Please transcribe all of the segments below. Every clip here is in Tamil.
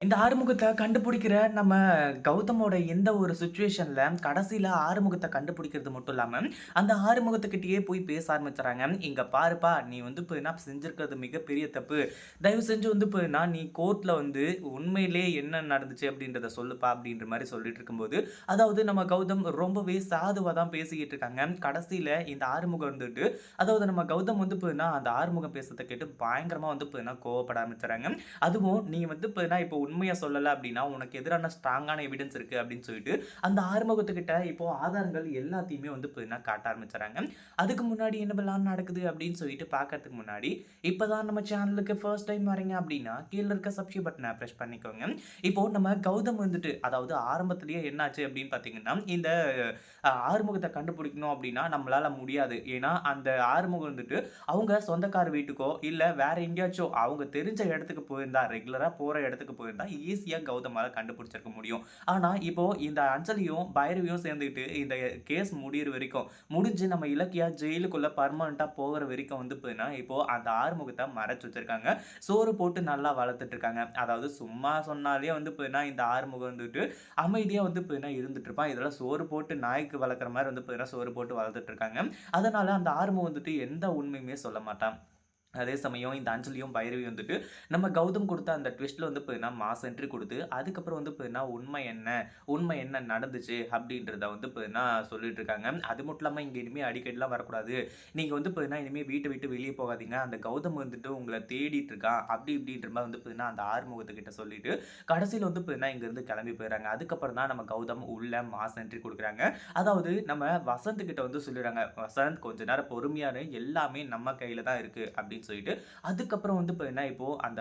இந்த ஆறுமுகத்த கண்டுபிடிக்கிற நம்ம கௌதமோட இந்த ஒரு சிச்சுவேஷன்ல கடைசியில ஆறுமுகத்த கண்டுபிடிக்கிறது மட்டும் இல்லாம, அந்த ஆறுமுகத்துக்கிட்டயே போய் பேச ஆரம்பிச்சுறாங்க. "இங்க பாருப்பா, நீ வந்து இப்ப செஞ்சிருக்கிறது மிகப்பெரிய தப்பு. தயவு செஞ்சு வந்து இப்ப நீ கோர்ட்ல வந்து உண்மையிலேயே என்ன நடந்துச்சு அப்படின்றத சொல்லுப்பா" அப்படின்ற மாரி சொல்லிட்டு இருக்கும்போது, அதாவது நம்ம கௌதம் ரொம்பவே சாதுவா தான் பேசிக்கிட்டு இருக்காங்க. கடைசியில இந்த ஆறுமுகம் வந்துட்டு அதாவது நம்ம கௌதம் வந்து அந்த ஆறுமுகம் பேசுறத கேட்டு பயங்கரமா வந்து கோவப்பட ஆரம்பிச்சுறாங்க. அதுவும் நீ வந்து இப்போ உண்மைய சொல்லல அப்டின்னா, உனக்கு எதிரான ஸ்ட்ராங்கான எவிடன்ஸ் இருக்கு அப்டின்னு சொல்லிட்டு, அந்த ஆறுமுகத்துக்கிட்ட இப்போ ஆதாரங்கள் எல்லாத்தையுமே வந்து காட்ட ஆரம்பிச்சுறாங்க. அதுக்கு முன்னாடி என்னவெல்லாம் நடக்குது அப்டின்னு சொல்லிட்டு பார்க்கறதுக்கு முன்னாடி, இப்ப தான் நம்ம சேனலுக்கு ஃபர்ஸ்ட் டைம் வரீங்க அப்டின்னா, கீழ இருக்க சப்ஸ்கிரைப் பட்டன பிரஸ் பண்ணிக்கோங்க. இப்போ நம்ம கௌதம் வந்துட்டு அதாவது ஆரம்பத்திலேயே என்னாச்சு அப்டின்னு பார்த்தீங்கன்னா, இந்த ஆறுமுகத்த கண்டுபிடிக்கணும் அப்டின்னா நம்மளால முடியாது. ஏன்னா, அந்த ஆறுமுகம் வந்துட்டு அவங்க சொந்தக்கார வீட்டுக்கோ, இல்ல வேற எங்கேயாச்சும் அவங்க தெரிஞ்ச இடத்துக்கு போயிருந்தா, ரெகுலரா போற இடத்துக்கு போயிருந்தா, ஈஸியா கௌதமால கண்டுபிடிச்சிருக்க முடியும். ஆனா, இப்போ இந்த அஞ்சலியும், பைரவியும் சேர்ந்துக்கிட்டு இந்த கேஸ் முடியிற வரைக்கும், முடிஞ்சு நம்ம இலக்கியா ஜெயிலுக்குள்ள பெர்மனன்ட்டா போகுற வரைக்கும் வந்து இப்போ அந்த ஆறுமுகத்த மறைச்சு வச்சிருக்காங்க. சோறு போட்டு நல்லா வளர்த்துட்டு இருக்காங்க. அதாவது சும்மா சொன்னாலே வந்து இந்த ஆறுமுகம் வந்துட்டு அமைதியா வந்து இருந்துட்டு இருப்பான். இதெல்லாம் சோறு போட்டு நாய்க்கு வளர்க்குற மாரி வந்து சோறு போட்டு வளர்த்துட்டு இருக்காங்க. அதனால அந்த ஆறுமுகம் வந்துட்டு எந்த உண்மையுமே சொல்ல மாட்டான். அதே சமயம் இந்த அஞ்சலியும், பைரவியும் வந்துட்டு நம்ம கௌதம் குடுத்த அந்த ட்விஸ்ட்ல வந்து மாஸ் என்ட்ரி குடுத்து, அதுக்கப்புறம் வந்து உண்மை என்ன? உண்மை என்ன நடந்துச்சு? அப்படின்றத வந்து சொல்லிட்டு இருக்காங்க. அது மட்டும் இல்லாம இங்க இனிமே அடிக்கடிலாம் வரக்கூடாது. நீங்க வந்து இனிமே வீட்ட விட்டு வெளிய போகாதீங்க. அந்த கௌதம் வந்துட்டு உங்கள தேடிட்டு இருக்கான். அப்படி இப்படின்ற மாரி வந்து அந்த ஆறுமுகத்துக்கிட்ட சொல்லிட்டு, கடைசில வந்து இங்கருந்து கிளம்பி போயிறாங்க. அதுக்கப்புறம் தான் நம்ம கௌதம் உள்ள மாஸ் என்ட்ரி குடுக்குறாங்க. அதாவது நம்ம வசந்த் கிட்ட வந்து சொல்லிறாங்க. "வசந்த் கொஞ்ச நேரம் பொறுமையா இரு. எல்லாமே நம்ம கையில தான் இருக்கு." அப்படின்னு சொல்லிட்டு, அதுக்கப்புறம் வந்து இப்போ அந்த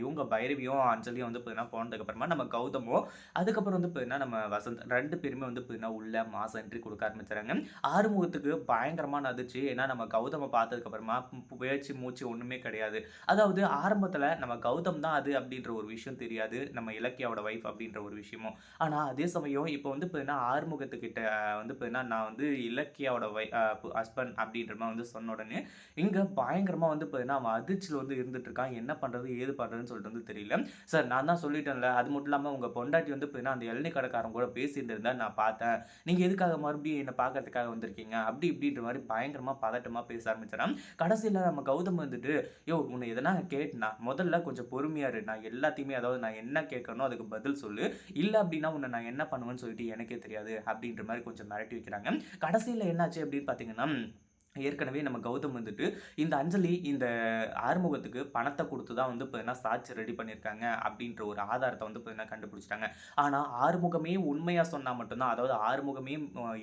இவங்க பைரவியும், அஞ்சலியும் வந்து போனதுக்கு அப்புறமா நம்ம கௌதமும், அதுக்கப்புறம் வந்து நம்ம வசந்த் 2 பேருமே வந்து உள்ள மாஸ் என்ட்ரி குடுக்க ஆரம்பிச்சுறாங்க. ஆறுமுகத்துக்கு பயங்கரமான அதிர்ச்சி. ஏன்னா நம்ம கௌதம பார்த்ததுக்கு அப்புறமா பேச்சு, மூச்சு ஒண்ணுமே கிடையாது. அதாவது ஆரம்பத்துல நம்ம கௌதம் தான் அது அப்படின்ற ஒரு விஷயம் தெரியாது. நம்ம இலக்கியாவோட வைஃப் அப்படின்ற ஒரு விஷயமும். ஆனா அதே சமயம் இப்போ வந்து ஆறுமுகத்துக்கிட்ட வந்து நான் வந்து இலக்கியாவோட ஹஸ்பண்ட் அப்படின்ற மாரி வந்து சொன்ன உடனே, இங்க பயங்கரமா வந்து அவன் அதிர்ச்சியில வந்து இருந்துட்டு இருக்கான். என்ன பண்றது? ஏது பண்றதுன்னு சொல்லிட்டு வந்து தெரியல. சார் நான் தான் சொல்லிட்டேன்ல. அது மட்டும் இல்லாம உங்க பொண்டாட்டி வந்து அந்த இளநீ கடைக்காரன் கூட பேசியிருந்திருந்தா நான் பார்த்தேன். நீங்க எதுக்காக மறுபடியும் என்ன பார்க்கறதுக்காக வந்திருக்கீங்க? அப்படி இப்படின்ற மாரி பயங்கரமா பதட்டமா பேச ஆரம்பிச்சுறான். கடைசியில நம்ம கௌதம் வந்துட்டு, "யோவ்! உன்ன எதனா கேட்டனா? முதல்ல கொஞ்சம் பொறுமையா இரு. நான் எல்லாத்தையுமே அதாவது நான் என்ன கேட்கிறேனோ அதுக்கு பதில் சொல்லு. இல்ல அப்படின்னா உன்ன நான் என்ன பண்ணுவேன்னு சொல்லிட்டு எனக்கே தெரியாது." அப்படின்ற மாரி கொஞ்சம் மிரட்டி வைக்கிறாங்க. கடைசியில என்னாச்சு அப்படின்னு பார்த்தீங்கன்னா ஏற்கனவே நம்ம கௌதம் வந்துட்டு, இந்த அஞ்சலி இந்த ஆறுமுகத்துக்கு பணத்த குடுத்து தான் வந்து சாட்சி ரெடி பண்ணியிருக்காங்க அப்டின்ற ஒரு ஆதாரத்த வந்து கண்டுபிடிச்சுட்டாங்க. ஆனா ஆறுமுகமே உண்மையா சொன்னா மட்டும் தான், அதாவது ஆறுமுகமே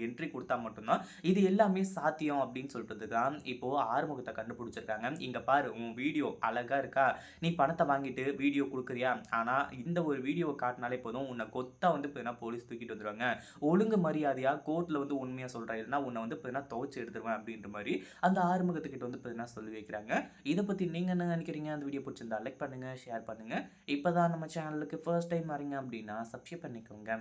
என்ட்ரி குடுத்தா மட்டும் தான், இது எல்லாமே சாத்தியம் அப்டின்னு சொல்றது தான் இப்போ ஆறுமுகத்த கண்டுபிடிச்சிருக்காங்க. இங்க பாரு உன் வீடியோ அழகா இருக்கா? நீ பணத்த வாங்கிட்டு வீடியோ குடுக்குறியா? ஆனா இந்த ஒரு வீடியோவ காட்டுனாலே போதும், உன்ன கொத்தா வந்து போலீஸ் தூக்கிட்டு வந்துருவாங்க. ஒழுங்கு மரியாதையா கோர்ட்ல வந்து உண்மைய சொல்ற, இல்லன்னா உன்ன வந்து துவச்சு எடுத்துருவேன் அப்டின்ற மாரி அந்த ஆறுமுகத்துக்கிட்ட வந்து சொல்லி வைக்கிறாங்க. இத பத்தி நீங்க என்ன நினைக்கிறீங்க? அந்த வீடியோ புடிச்சிருந்தா லைக் பண்ணுங்க, ஷேர் பண்ணுங்க. இப்ப தான் நம்ம சேனலுக்கு ஃபர்ஸ்ட் டைம் வரீங்க அப்டின்னா சப்ஸ்கிரைப் பண்ணிக்கோங்க.